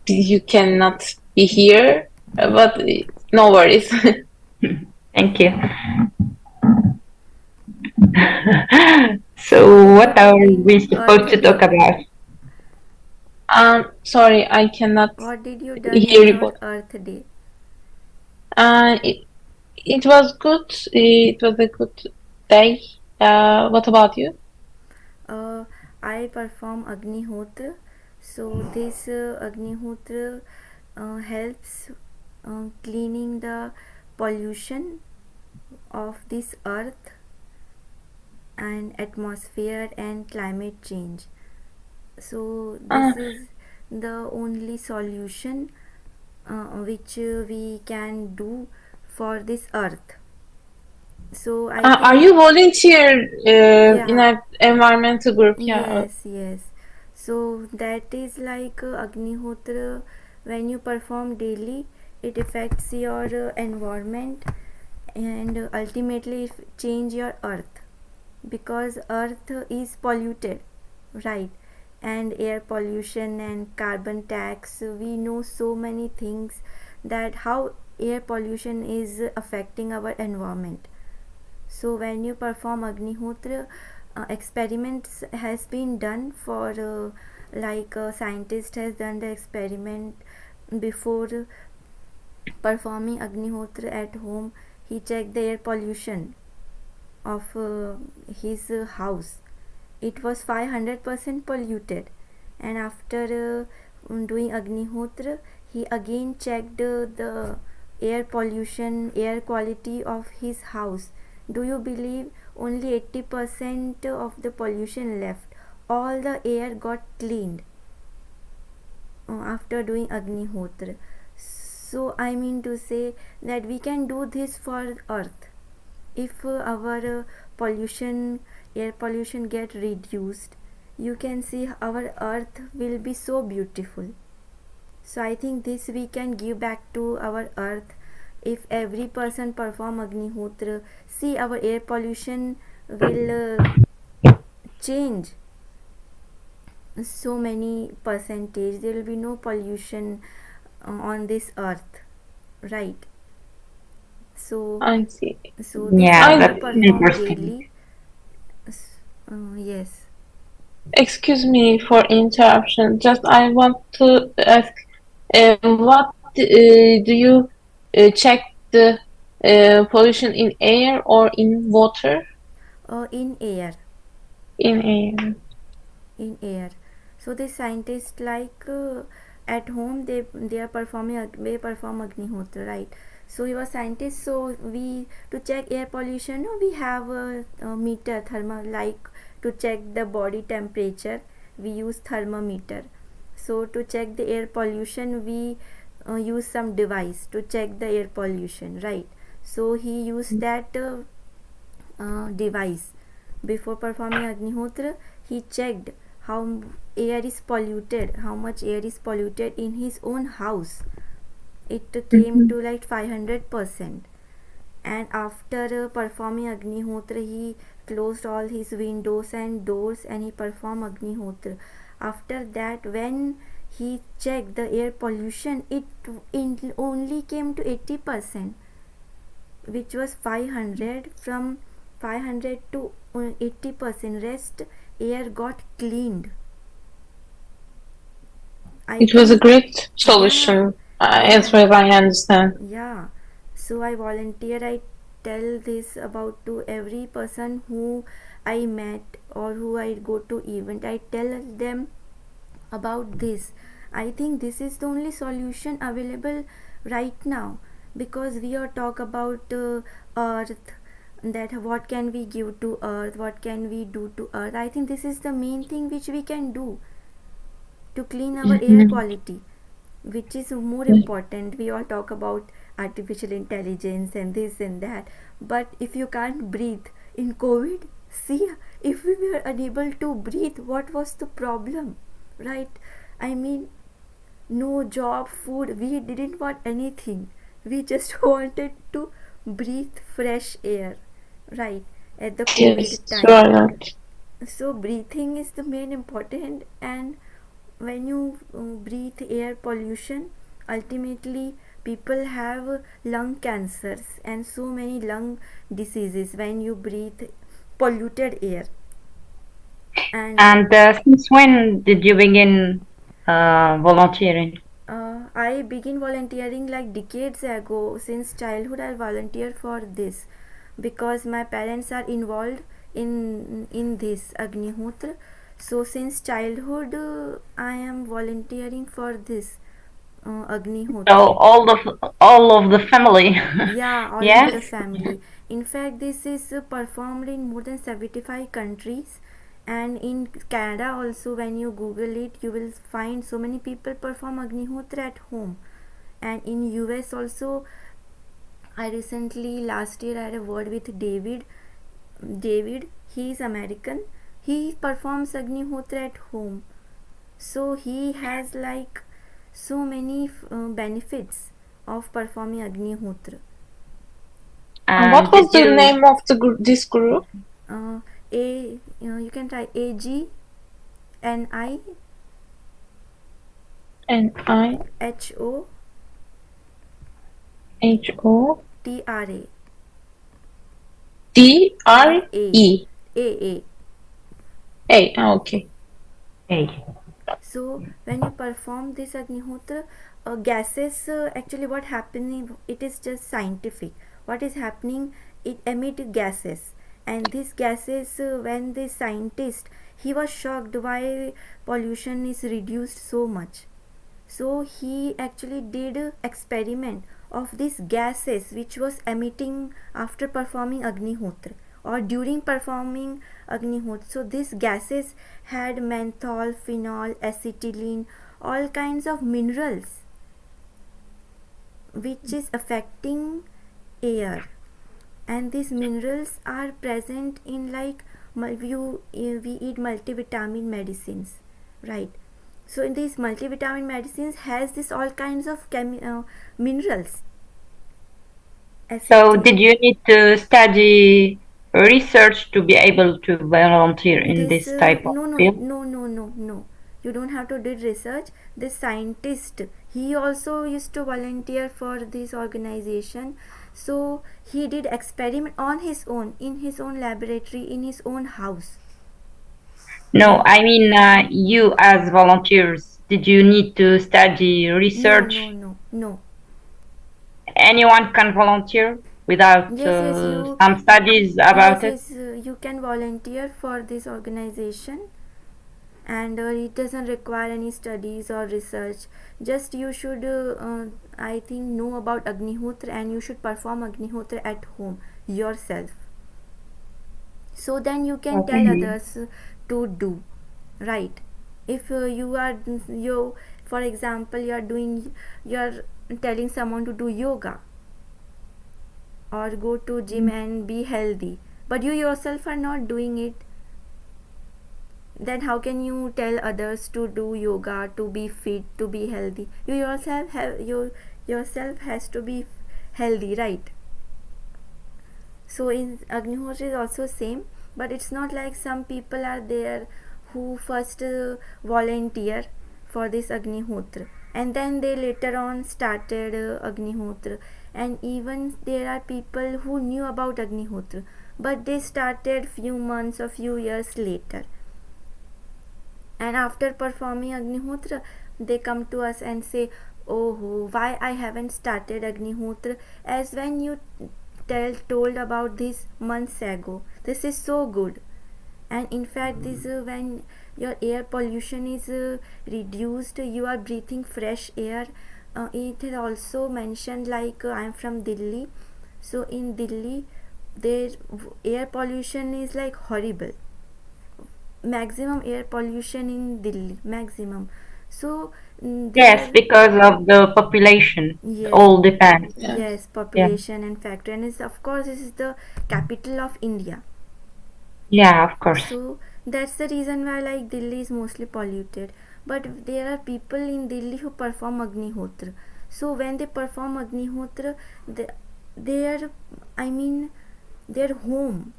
you cannot be here, but no worries. Thank you. So, What is what are regarding we supposed Earth to talk Day? about? Sorry, I cannot What did you done hear in you your both. Earth Day? It was good. It was a good day. What about you? Uh, I perform Agnihotra. So this Agnihotra helps cleaning the pollution of this earth and atmosphere and climate change. So Uh, this is the only solution which we can do for this earth. So I are think, you volunteer in yeah, an environmental group? Yeah. yes. So that is like Agnihotra. When you perform daily, it affects your environment and ultimately change your earth, because earth is polluted, right? And air pollution and carbon tax, we know so many things, that how air pollution is affecting our environment. So when you perform Agnihotra, experiments has been done for like a scientist has done the experiment before performing Agnihotra at home. He checked the air pollution of his house. It was 500% polluted, and after doing Agnihotra, he again checked the air pollution, air quality of his house. Do you believe only 80% of the pollution left? All the air got cleaned after doing Agnihotra. So I mean to say that we can do this for earth. If our pollution, air pollution get reduced, you can see our earth will be so beautiful. So I think this we can give back to our earth. If every person perform Agnihotra, see our air pollution will change so many percentage. There will be no pollution on this earth, right? So I see. this Yeah, when you I that's perform interesting. daily. Yes. Excuse me for interruption. Just I want to ask, what do you check the pollution in air or in water? In air. In air. In air. So the scientists, like at home, they are performing, they perform Agnihotra, right? So he was scientist. So we, to check air pollution, we have a meter, thermal, like to check the body temperature, we use thermometer. So to check the air pollution, we use some device to check the air pollution, right? So he used that device. Before performing Agnihotra, he checked how air is polluted, how much air is polluted in his own house. It came Mhm. to like 500%. And after performing Agnihotra, he closed all his windows and doors and he performed Agnihotra. After that, when he checked the air pollution, it only came to 80%, which was 500. From 500 to 80%, rest air got cleaned. I It was a think, great yeah, solution, as yeah, far as I understand. yeah. So I volunteer, I tell this about to every person who I met or who I go to event, I tell them about this. I think this is the only solution available right now, because we are talk about earth, that what can we give to earth, what can we do to earth. I think this is the main thing which we can do to clean our air Mhm. quality, which is more important. We all talk about artificial intelligence and this and that, but if you can't breathe in COVID, see, if we were unable to breathe, what was the problem, right? I mean, no job, food, we didn't want anything. We just wanted to breathe fresh air, right? At the COVID Yes, you time. are right. So breathing is the main important, and when you breathe air pollution, ultimately people have lung cancers and so many lung diseases when you breathe polluted air. And And since when did you begin volunteering? I began volunteering like decades ago. Since childhood, I volunteer for this because my parents are involved in this Agnihotra. So since childhood, I am volunteering for this So Agnihotra. all of the family. Yeah, all of the Yes. family. In fact, this is performed in more than 75 countries, and in Canada also. When you Google it, you will find so many people perform Agnihotra at home. And in US also, I recently last year I had a word with David. David, he is American. He performs Agnihotra at home. So he has like so many benefits of performing Agnihotra. And what And was did the you? name of this group? uh, you can try N-I-H-O Agnihotra D-R-E. A. A. Ah, okay. Hey. So when you perform this Agnihotra, gases, actually what happening, it is just scientific. What is happening, it emit gases, and these gases, when the scientist, he was shocked why pollution is reduced so much. So he actually did a experiment of these gases which was emitting after performing Agnihotra or during performing Agnihotra. So these gases had menthol, phenol, acetylene, all kinds of minerals which is affecting air, and these minerals are present in like we eat multivitamin medicines, right? So in these multivitamin medicines has this all kinds of minerals, So acetylene. did you need to study research to be able to volunteer in This this type of no no field? no no no no, you don't have to do research. This scientist, he also used to volunteer for this organization. So he did experiment on his own in his own laboratory in his own house. No, And I mean you as volunteers. Did you need to study no no research? no no. Anyone can volunteer without Yes, some studies about it? you can volunteer for this organization, and it doesn't require any studies or research. Just you should I think know about Agnihotra, and you should perform Agnihotra at home yourself, so then you can tell Okay. others to do, right? If you are you for example you are telling someone to do yoga or go to gym and be healthy, but you yourself are not doing it, then how can you tell others to do yoga, to be fit, to be healthy? You yourself have yourself has to be healthy, right? So in Agnihotra is also same, but it's not like some people are there who first volunteer for this Agnihotra, and then they later on started Agnihotra. And even there are people who knew about Agnihotra, but they started few months or few years later, and after performing Agnihotra they come to us and say, oh, why I haven't started Agnihotra, as when you told about this months ago. This is so good. And in fact this when your air pollution is reduced, you are breathing fresh air. It is also mentioned like I am from Delhi, so in Delhi their air pollution is like horrible, maximum air pollution in Delhi, maximum. So Yes, there, because of the population. It yes, all depends. Yes. yes, Yeah. population and factor, and is of course this is the capital of India. Yeah, of course. So that's the reason why like Delhi is mostly polluted. But there are people in Delhi who perform Agnihotra. So when they perform Agnihotra, they, their I mean their home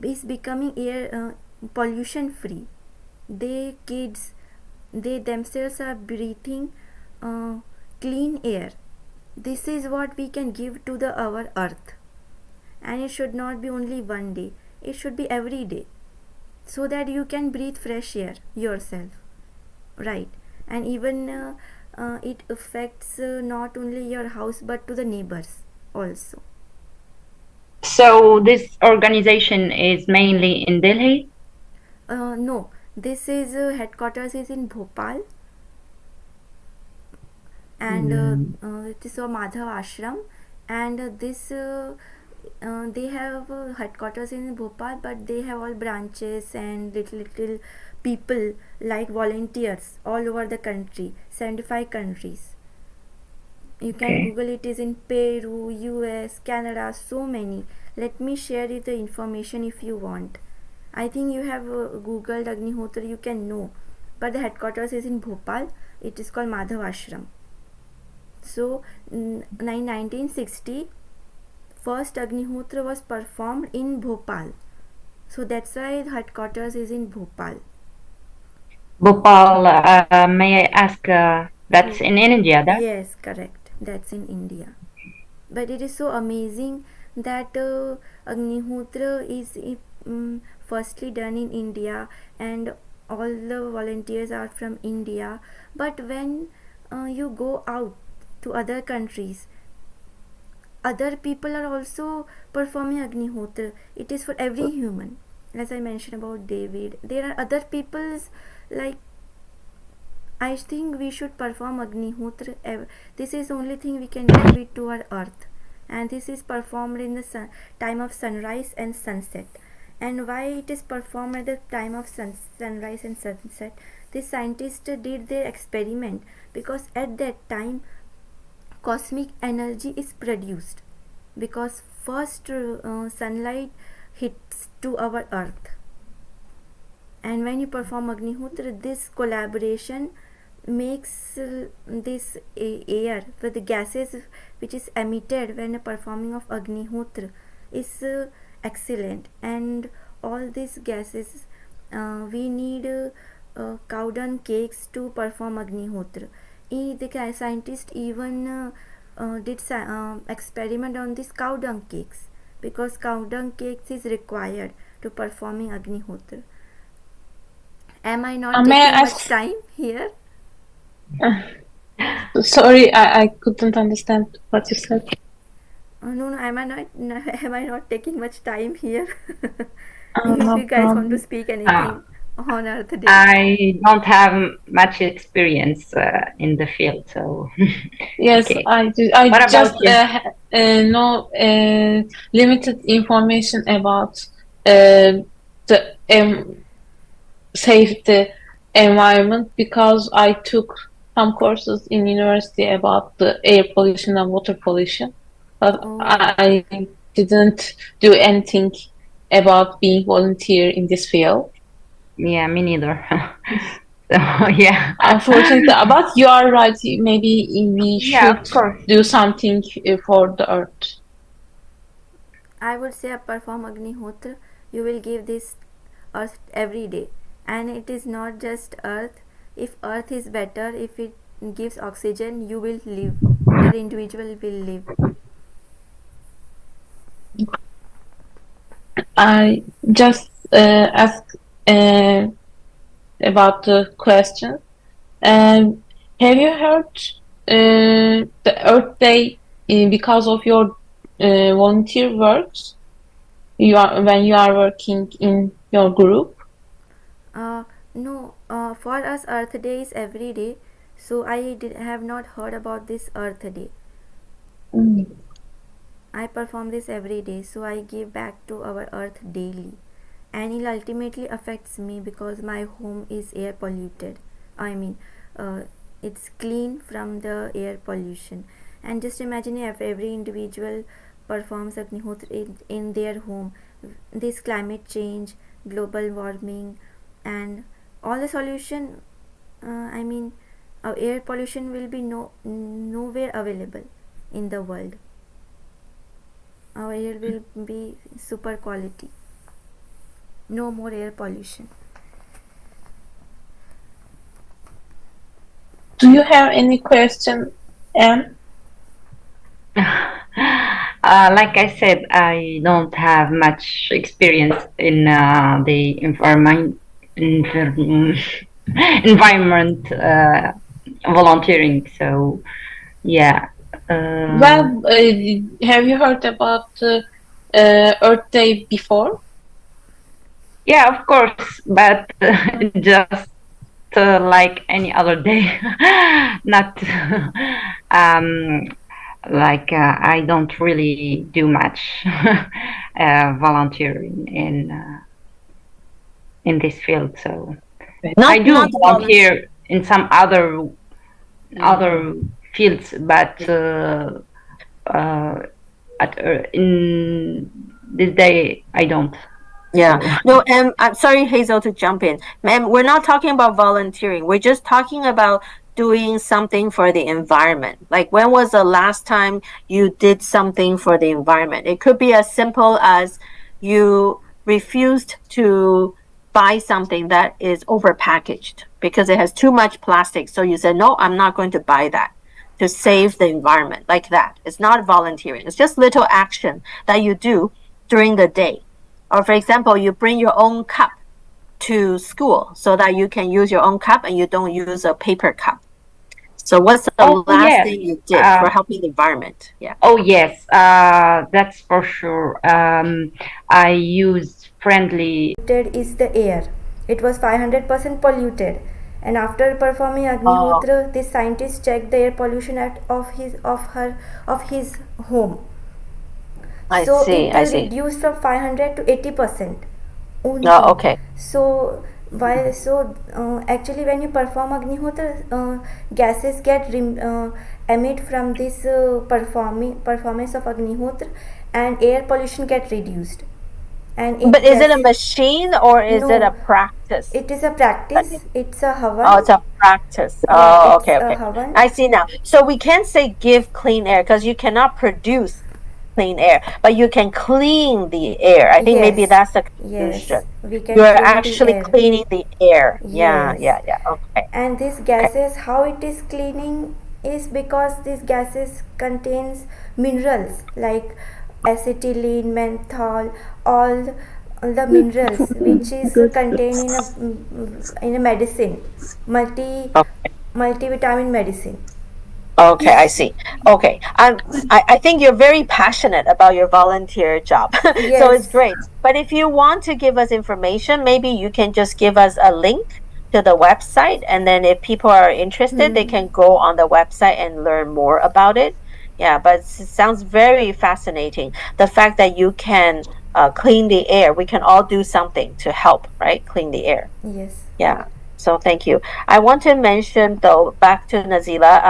is becoming air pollution free. They kids, they themselves are breathing clean air. This is what we can give to the our earth, and it should not be only one day, it should be every day, so that you can breathe fresh air yourself, right? And even it affects not only your house but to the neighbors also. So this organization is mainly in Delhi? No, this is headquarters is in Bhopal, and Mm, it is a Madhav ashram, and this they have headquarters in Bhopal, but they have all branches and little people like volunteers all over the country, 75 countries. You can okay. google, it is in Peru, US, Canada, so many. Let me share you the information if you want. I think you have googled Agnihotra, you can know, but the headquarters is in Bhopal. It is called Madhav ashram. So in 1960, first Agnihotra was performed in Bhopal, so that's why the headquarters is in Bhopal. Bhopal, may I ask, that's Bho- in India, that? yes, correct, that's in India. But it is so amazing that Agnihotra is firstly done in India, and all the volunteers are from India. But when you go out to other countries, other people are also performing Agnihotra. It is for every human. As I mentioned about David, there are other people's, like, I think we should perform Agnihotra. This is the only thing we can give it to our earth, and this is performed in the time of sunrise and sunset. And why it is performed at the time of sunrise and sunset? The scientists did their experiment because at that time cosmic energy is produced, because first sunlight hits to our earth, and when you perform Agnihotra, this collaboration makes this air with the gases which is emitted when performing of Agnihotra is excellent. And all these gases, we need cow dung cakes to perform Agnihotra. The scientist even did experiment on these cow dung cakes, because cow dung cakes is required to performing Agnihotra. Am I not May I taking much ask? time here? Sorry, I couldn't understand what you said. No, no. Am I not? No, am I not taking much time here? If No you guys want to problem. speak Uh, anything on Earth Day. I don't have much experience in the field, so Yes, okay. I do. I What about just you? know limited information about the safety environment because I took some courses in university about the air pollution and water pollution, but Oh, I didn't do anything about being volunteer in this field. Yeah, me neither. So yeah, Unfortunately, but you are right. Maybe we yeah, should of course. do something for the earth. I would say perform Agnihotra. You will give this Earth every day, and it is not just Earth. If Earth is better, if it gives oxygen, you will live. Your individual will live. I just ask uh, about the question. And have you heard the Earth Day because of your volunteer works? You are when you are working in your group. Uh, no, for us Earth Day is every day, so have not heard about this Earth Day. Mm. I perform this every day, so I give back to our Earth daily, and it ultimately affects me because my home is air polluted. I mean, uh, it's clean from the air pollution. And just imagine if every individual performs Agnihotra in their home. This climate change, global warming, and all the solution. I mean, air pollution will be nowhere available in the world. Our air will be super quality. No more air pollution. Do you have any question, Anne? Like I said, I don't have much experience in the environment environment volunteering. So yeah. Uh, Well, have you heard about Earth Day before? yeah, of course, but just like any other day, not um, like I don't really do much volunteering in this field. So I do Not volunteer. volunteer in some other fields, but uh, in this day I don't. Yeah. So No, I'm sorry, Hazel, to jump in. Ma'am, we're not talking about volunteering. We're just talking about doing something for the environment. Like, when was the last time you did something for the environment? It could be as simple as you refused to buy something that is overpackaged because it has too much plastic. So you said, no, I'm not going to buy that to save the environment, like that. It's not volunteering. It's just little action that you do during the day. Or, for example, you bring your own cup to school so that you can use your own cup and you don't use a paper cup. So what's the oh last yes, thing you did for helping the environment? Yeah. oh yes, that's for sure. I use friendly. Polluted is the air. It was 500% polluted. And after performing Oh, Agnihotra, this scientist checked the air pollution of his home. I So see. it I see. reduced from 500 to 80% Oh, only. okay. So actually when you perform Agnihotra, gases get emit from this performance of Agnihotra, and air pollution get reduced. And But it is it a gets, machine or is it a no, practice? it is a That you, practice. It's a oh, havan. it's a practice. Yeah, Oh, it's okay, a okay. havan. I see now. So we can't say give clean air because you cannot produce clean air, but you can clean the air. I think maybe Yes, that's the yes, confusion. we can You're clean the actually air. cleaning the air. Yeah, Yes, yeah, yeah. Okay, and these okay. gases, how it is cleaning is because these gases contains minerals like acetylene, menthol, all the minerals which is contained in a medicine, multivitamin medicine. Okay, I see. Okay, I think you're very passionate about your volunteer job, so it's Yes. great. But if you want to give us information, maybe you can just give us a link to the website, and then if people are interested, they Hmm. can go on the website and learn more about it. Yeah, but it sounds very fascinating. The fact that you can clean the air, we can all do something to help, right? Clean the air. Yes. Yeah. So thank you. I want to mention though, back to Nazila.